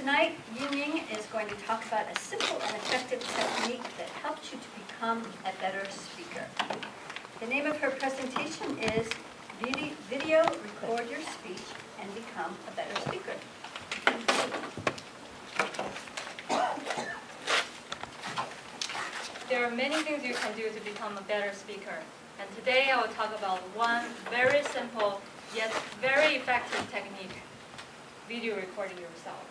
Tonight, Yiming is going to talk about a simple and effective technique that helps you to become a better speaker. The name of her presentation is Video Record Your Speech and Become a Better Speaker. There are many things you can do to become a better speaker. And today I will talk about one very simple yet very effective technique: video recording yourself.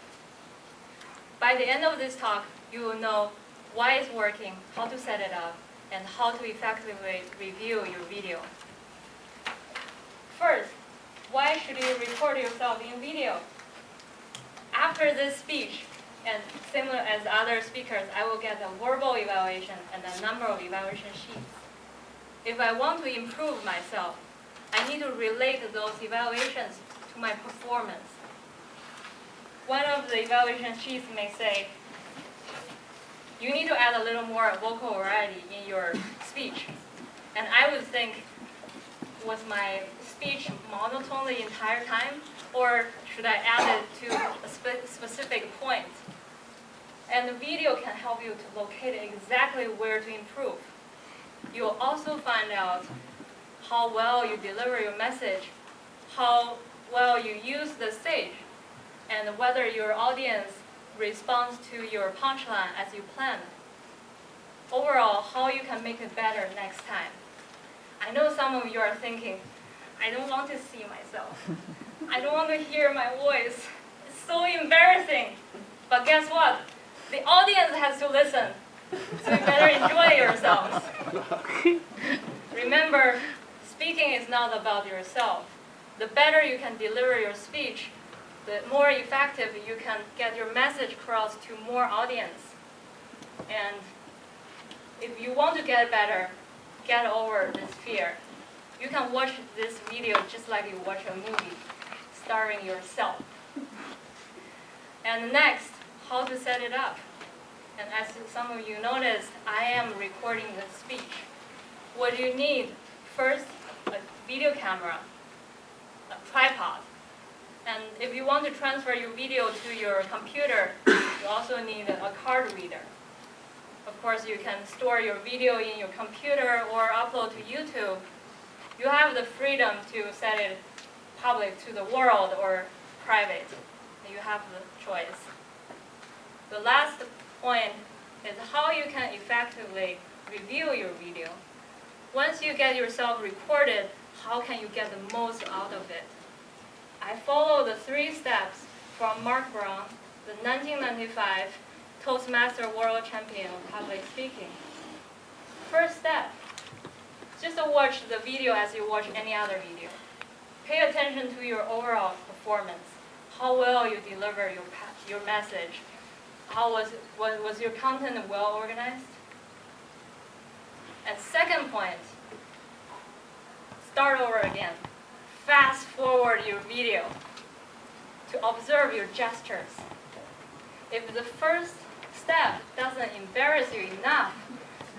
By the end of this talk, you will know why it's working, how to set it up, and how to effectively review your video. First, why should you record yourself in video? After this speech, and similar as other speakers, I will get a verbal evaluation and a number of evaluation sheets. If I want to improve myself, I need to relate those evaluations to my performance. One of the evaluation sheets may say, you need to add a little more vocal variety in your speech. And I would think, was my speech monotone the entire time? Or should I add it to a specific point? And the video can help you to locate exactly where to improve. You'll also find out how well you deliver your message, how well you use the stage, and whether your audience responds to your punchline as you planned. Overall, how you can make it better next time. I know some of you are thinking, I don't want to see myself. I don't want to hear my voice. It's so embarrassing. But guess what? The audience has to listen. So you better enjoy yourselves. Remember, speaking is not about yourself. The better you can deliver your speech, the more effective you can get your message across to more audience. And if you want to get better, get over this fear. You can watch this video just like you watch a movie, starring yourself. And next, how to set it up. And as some of you noticed, I am recording the speech. What do you need? First, a video camera, a tripod. And if you want to transfer your video to your computer, you also need a card reader. Of course, you can store your video in your computer or upload to YouTube. You have the freedom to set it public to the world or private. You have the choice. The last point is how you can effectively review your video. Once you get yourself recorded, how can you get the most out of it? I follow the 3 steps from Mark Brown, the 1995 Toastmaster World Champion of Public Speaking. First step, just watch the video as you watch any other video. Pay attention to your overall performance, how well you deliver your message. Was your content well organized? And second point, start over again. Fast forward your video to observe your gestures. If the first step doesn't embarrass you enough,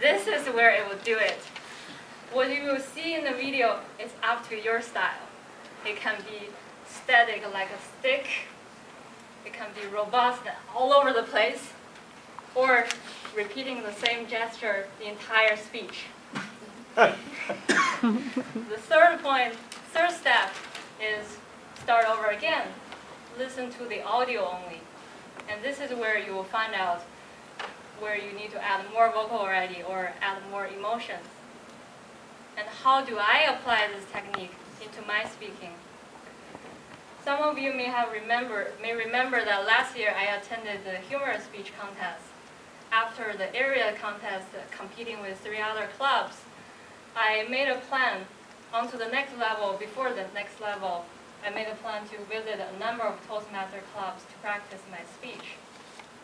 this is where it will do it. What you will see in the video is up to your style. It can be static like a stick. It can be robust all over the place, or repeating the same gesture the entire speech. The third step is start over again. Listen to the audio only. And this is where you will find out where you need to add more vocal variety or add more emotions. And how do I apply this technique into my speaking? Some of you may remember that last year I attended the humor speech contest. After the area contest, competing with 3 other clubs, I made a plan onto the next level. Before the next level, I made a plan to visit a number of Toastmaster clubs to practice my speech.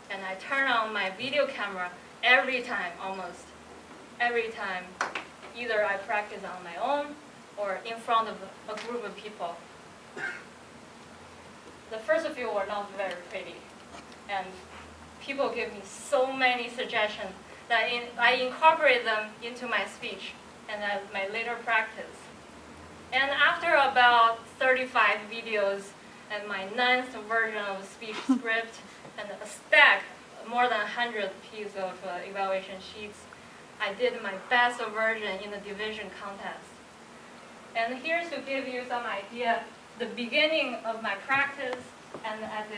And I turn on my video camera every time, almost every time. Either I practice on my own or in front of a group of people. The first few were not very pretty, and people give me so many suggestions that I incorporate them into my speech and my later practice. And after about 35 videos and my 9th version of speech script, and a stack, more than 100 pieces of evaluation sheets. I did my best version in the division contest. And here's to give you some idea, the beginning of my practice and at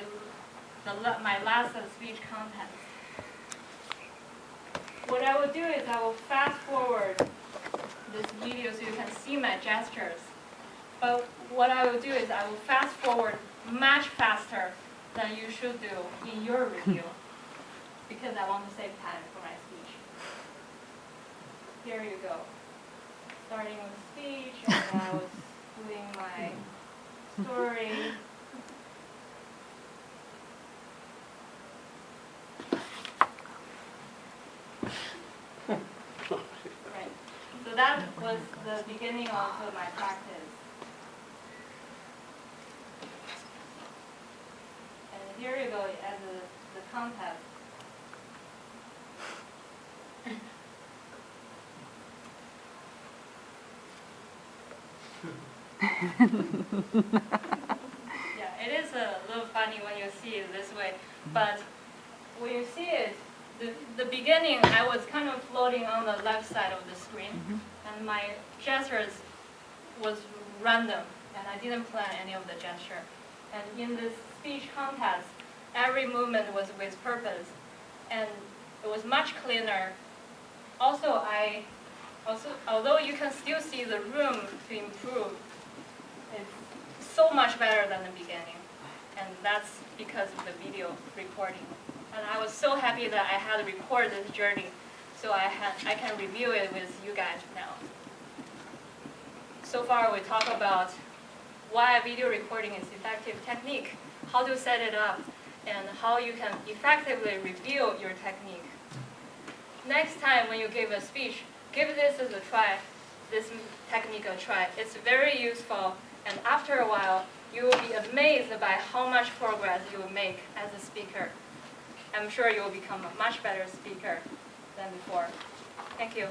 my last speech contest. What I will do is I will fast forward this video so you can see my gestures. But what I will do is I will fast forward much faster than you should do in your review because I want to save time for my speech. Here you go. Starting with speech, and I was doing my story. Right. So that was the beginning of my practice. And here you go as the contest. Yeah, it is a little funny when you see it this way, but when you see it, the beginning, I was kind of floating on the left side of the screen, and my gestures was random, and I didn't plan any of the gesture. And in this speech contest, every movement was with purpose, and it was much cleaner. Also, although you can still see the room to improve, it's so much better than the beginning, and that's because of the video recording. And I was so happy that I had to record this journey, so I can review it with you guys now. So far, we talked about why video recording is effective technique, how to set it up, and how you can effectively review your technique. Next time when you give a speech, give this as a try, this technique a try. It's very useful, and after a while, you will be amazed by how much progress you will make as a speaker. I'm sure you will become a much better speaker than before. Thank you.